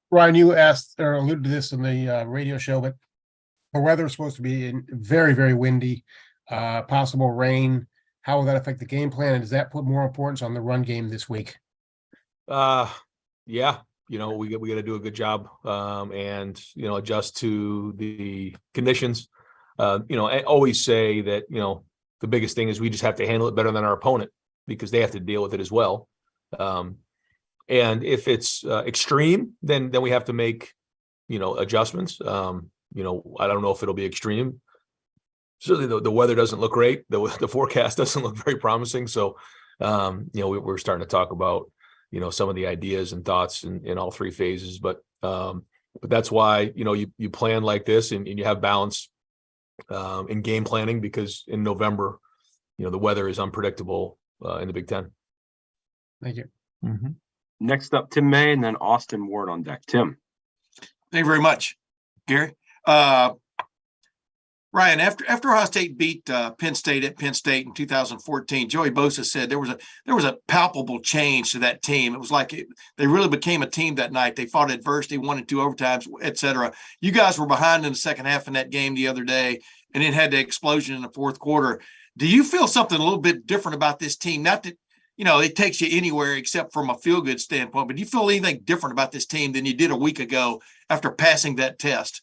Ryan, you asked or alluded to this in the radio show, but the weather is supposed to be very, very windy, possible rain. How will that affect the game plan? And does that put more importance on the run game this week? Yeah, we got to do a good job and adjust to the conditions. I always say that the biggest thing is we just have to handle it better than our opponent because they have to deal with it as well. And if it's extreme, then we have to make adjustments. I don't know if it'll be extreme. Certainly the weather doesn't look great. The forecast doesn't look very promising. So we're starting to talk about some of the ideas and thoughts in all three phases. But that's why you plan like this and you have balance in game planning, because in November the weather is unpredictable in the Big Ten. Thank you. Mm-hmm. Next up, Tim May, and then Austin Ward on deck. Tim. Thank you very much, Gary. Ryan, after Ohio State beat Penn State at Penn State in 2014, Joey Bosa said there was a palpable change to that team. It was like they really became a team that night. They fought adversity, won in 2 overtimes, etc. You guys were behind in the second half in that game the other day, and it had the explosion in the fourth quarter. Do you feel something a little bit different about this team? Not that it takes you anywhere except from a feel-good standpoint, but do you feel anything different about this team than you did a week ago after passing that test?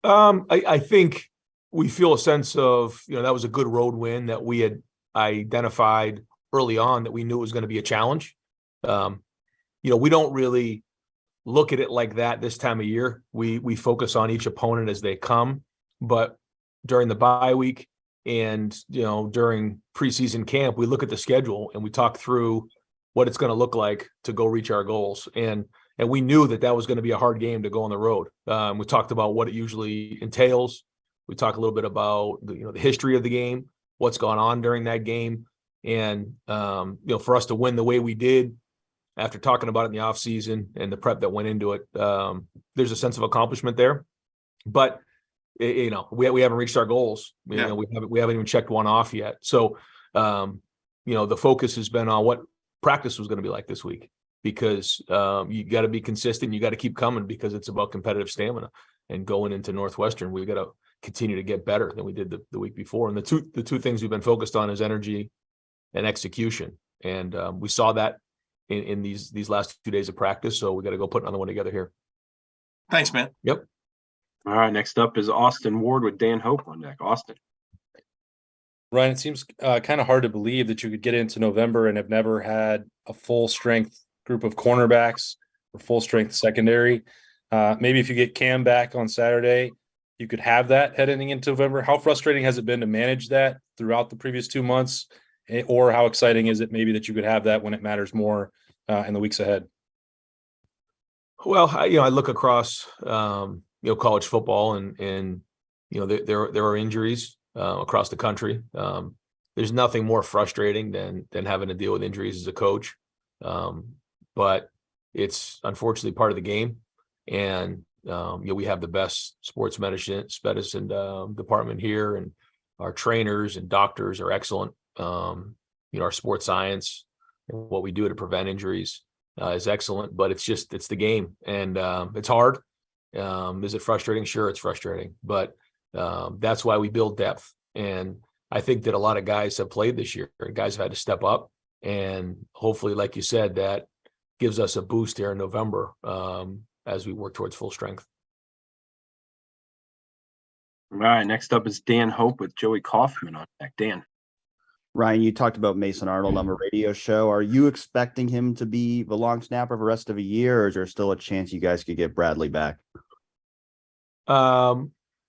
I think we feel a sense of, that was a good road win that we had identified early on that we knew it was going to be a challenge. We don't really look at it like that this time of year. We focus on each opponent as they come, but during the bye week and, during preseason camp, we look at the schedule and we talk through what it's going to look like to go reach our goals. And we knew that was going to be a hard game to go on the road. We talked about what it usually entails. We talked a little bit about the history of the game, what's gone on during that game. And, for us to win the way we did after talking about it in the offseason and the prep that went into it, there's a sense of accomplishment there. But, we haven't reached our goals. We haven't even checked one off yet. So, the focus has been on what practice was going to be like this week. Because you got to be consistent, you got to keep coming because it's about competitive stamina. And going into Northwestern, we've got to continue to get better than we did the week before. And the two things we've been focused on is energy and execution. And we saw that in these last 2 days of practice. So we got to go put another one together here. Thanks, man. Yep. All right. Next up is Austin Ward with Dan Hope on deck. Austin. Ryan, it seems kind of hard to believe that you could get into November and have never had a full strength group of cornerbacks or full strength secondary. Maybe if you get Cam back on Saturday, you could have that heading into November. How frustrating has it been to manage that throughout the previous 2 months? Or how exciting is it maybe that you could have that when it matters more in the weeks ahead? Well, I look across, college football and there are injuries across the country. There's nothing more frustrating than having to deal with injuries as a coach. But it's unfortunately part of the game. And, we have the best sports medicine department here, and our trainers and doctors are excellent. Our sports science and what we do to prevent injuries is excellent, but it's the game. And it's hard. Is it frustrating? Sure, it's frustrating. But that's why we build depth. And I think that a lot of guys have played this year. Guys have had to step up. And hopefully, like you said, that gives us a boost here in November as we work towards full strength. All right. Next up is Dan Hope with Joey Kaufman on deck. Dan. Ryan, you talked about Mason Arnold on the radio show. Are you expecting him to be the long snapper for the rest of a year, or is there still a chance you guys could get Bradley back?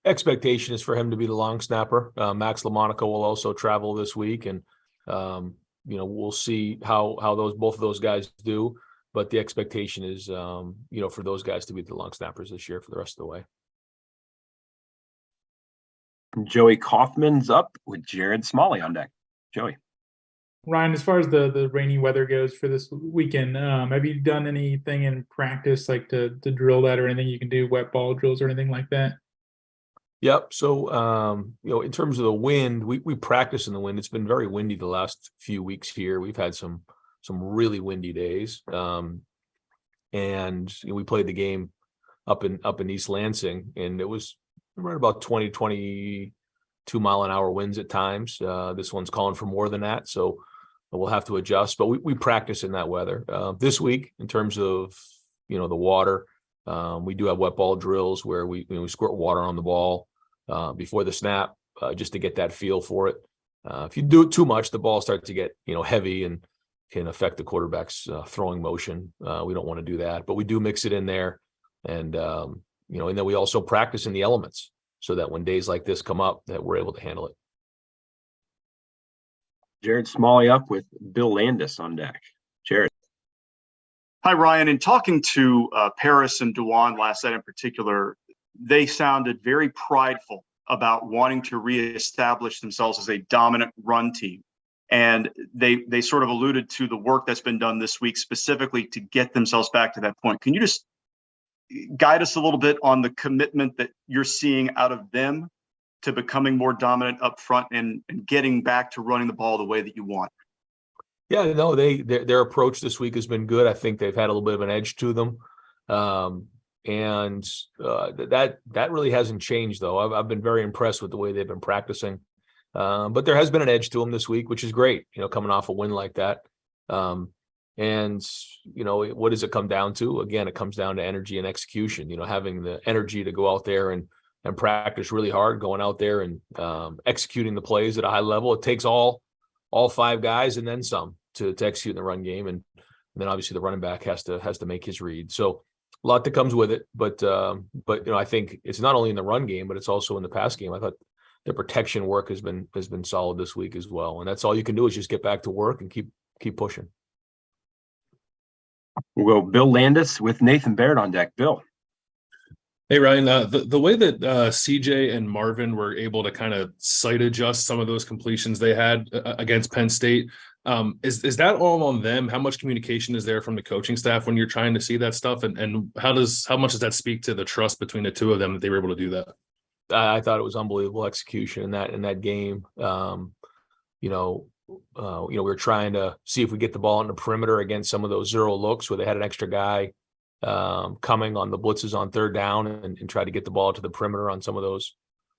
Expectation is for him to be the long snapper. Max LaMonaco will also travel this week, and we'll see how both of those guys do. But the expectation is, for those guys to be the long snappers this year for the rest of the way. Joey Kaufman's up with Jared Smalley on deck. Joey. Ryan, as far as the rainy weather goes for this weekend, have you done anything in practice like to drill that, or anything you can do, wet ball drills or anything like that? Yep. So, in terms of the wind, we practice in the wind. It's been very windy the last few weeks here. We've had some really windy days. and we played the game up in East Lansing, and it was right about 22 mile-an-hour winds at times. This one's calling for more than that, so we'll have to adjust. But we practice in that weather. This week, in terms of the water, we do have wet ball drills where we squirt water on the ball before the snap, just to get that feel for it. If you do it too much, the ball starts to get heavy and can affect the quarterback's throwing motion. We don't want to do that, but we do mix it in there, and and then we also practice in the elements so that when days like this come up, that we're able to handle it. Jared Smalley up with Bill Landis on deck. Jared. Hi, Ryan. In talking to Paris and Dewan last night in particular, they sounded very prideful about wanting to reestablish themselves as a dominant run team. And they sort of alluded to the work that's been done this week specifically to get themselves back to that point. Can you just guide us a little bit on the commitment that you're seeing out of them to becoming more dominant up front and getting back to running the ball the way that you want? Yeah, no, their approach this week has been good. I think they've had a little bit of an edge to them. And that really hasn't changed, though. I've been very impressed with the way they've been practicing. But there has been an edge to them this week, which is great, coming off a win like that. And what does it come down to? Again, it comes down to energy and execution, having the energy to go out there and practice really hard, going out there and executing the plays at a high level. It takes all 5 guys and then some to execute in the run game. And then obviously the running back has to make his read. So a lot that comes with it, but I think it's not only in the run game, but it's also in the pass game. I thought the protection work has been solid this week as well. And that's all you can do is just get back to work and keep pushing. We'll go Bill Landis with Nathan Baird on deck. Bill. Hey, Ryan, the way that CJ and Marvin were able to kind of sight adjust some of those completions they had against Penn State, is that all on them? How much communication is there from the coaching staff when you're trying to see that stuff? And how much does that speak to the trust between the two of them that they were able to do that? I thought it was unbelievable execution in that game. We were trying to see if we get the ball on the perimeter against some of those zero looks where they had an extra guy coming on the blitzes on third down and try to get the ball to the perimeter on some of those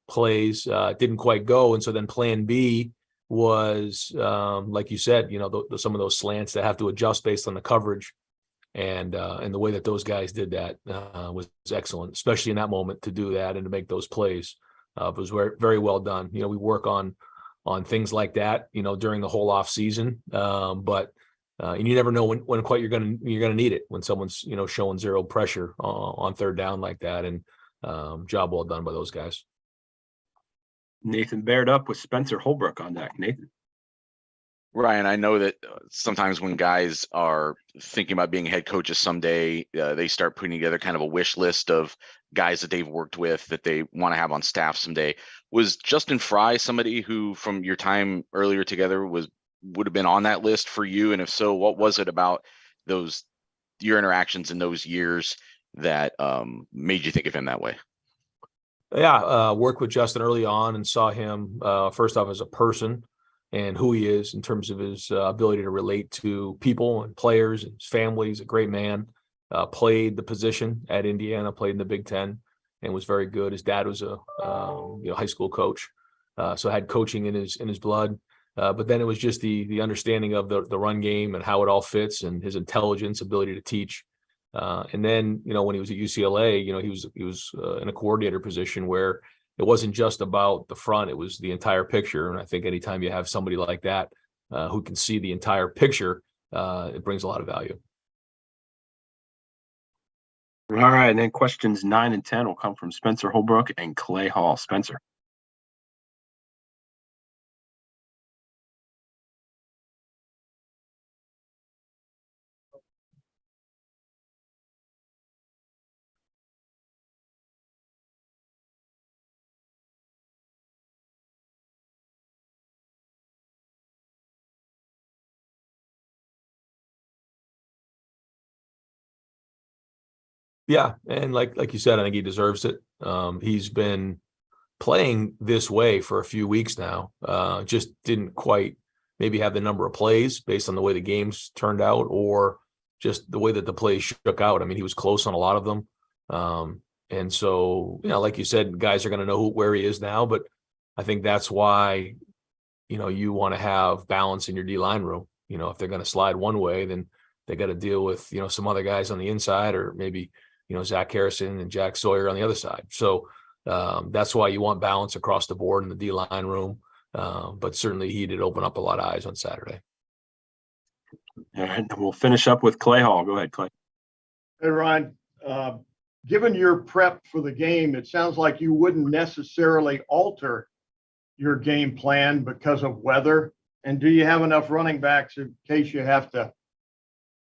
plays. It didn't quite go. And so then plan B was, like you said, some of those slants that have to adjust based on the coverage. And the way that those guys did that was excellent, especially in that moment to do that and to make those plays. It was very, very well done. We work on things like that, during the whole off season. But you never know when quite you're gonna need it when someone's showing zero pressure on third down like that. And job well done by those guys. Nathan Baird up with Spencer Holbrook on deck. Nathan. Ryan, I know that sometimes when guys are thinking about being head coaches someday, they start putting together kind of a wish list of guys that they've worked with that they want to have on staff someday. Was Justin Fry somebody who, from your time earlier together, would have been on that list for you? And if so, what was it about your interactions in those years that made you think of him that way? Yeah, worked with Justin early on and saw him first off as a person and who he is in terms of his ability to relate to people and players and his family. He's a great man. Played the position at Indiana, played in the Big Ten, and was very good. His dad was a high school coach, so had coaching in his blood. But then it was just the understanding of the run game and how it all fits, and his intelligence, ability to teach. And then when he was at UCLA, he was in a coordinator position where it wasn't just about the front; it was the entire picture. And I think anytime you have somebody like that who can see the entire picture, it brings a lot of value. All right, and then questions 9 and 10 will come from Spencer Holbrook and Clay Hall. Spencer. Yeah, and like you said, I think he deserves it. He's been playing this way for a few weeks now. Just didn't quite maybe have the number of plays based on the way the games turned out, or just the way that the plays shook out. I mean, he was close on a lot of them. And so, like you said, guys are going to know where he is now, but I think that's why, you want to have balance in your D-line room. If they're going to slide one way, then they got to deal with, some other guys on the inside, or maybe, Zach Harrison and Jack Sawyer on the other side. So that's why you want balance across the board in the D-line room. But certainly he did open up a lot of eyes on Saturday. All right, and we'll finish up with Clay Hall. Go ahead, Clay. Hey, Ryan, given your prep for the game, it sounds like you wouldn't necessarily alter your game plan because of weather. And do you have enough running backs in case you have to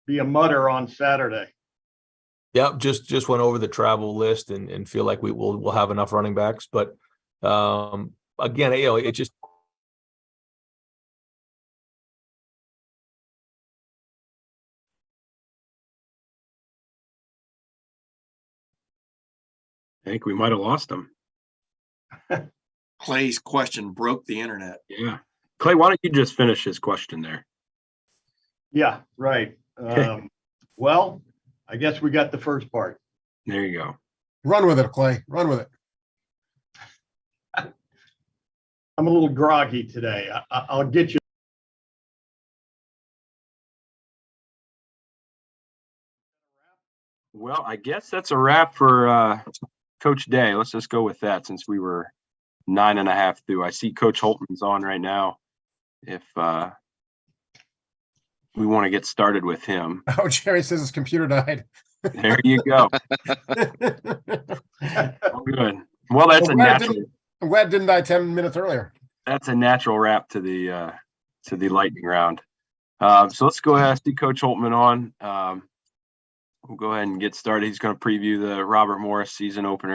be a mutter on Saturday? Yeah, just went over the travel list and feel like we'll have enough running backs. But again, it just. I think we might have lost him. Clay's question broke the internet. Yeah. Clay, why don't you just finish his question there? Yeah, right. Well, I guess we got the first part. There you go. Run with it, Clay. Run with it. I'm a little groggy today. I'll get you. Well, I guess that's a wrap for Coach Day. Let's just go with that since we were 9.5 through. I see Coach Holtman's on right now. If we want to get started with him. Oh, Jerry says his computer died. There you go. Oh, good. Well, that's a natural. I'm glad it didn't die 10 minutes earlier. That's a natural wrap to the lightning round. So let's go ahead and see Coach Holtman on. We'll go ahead and get started. He's going to preview the Robert Morris season opener.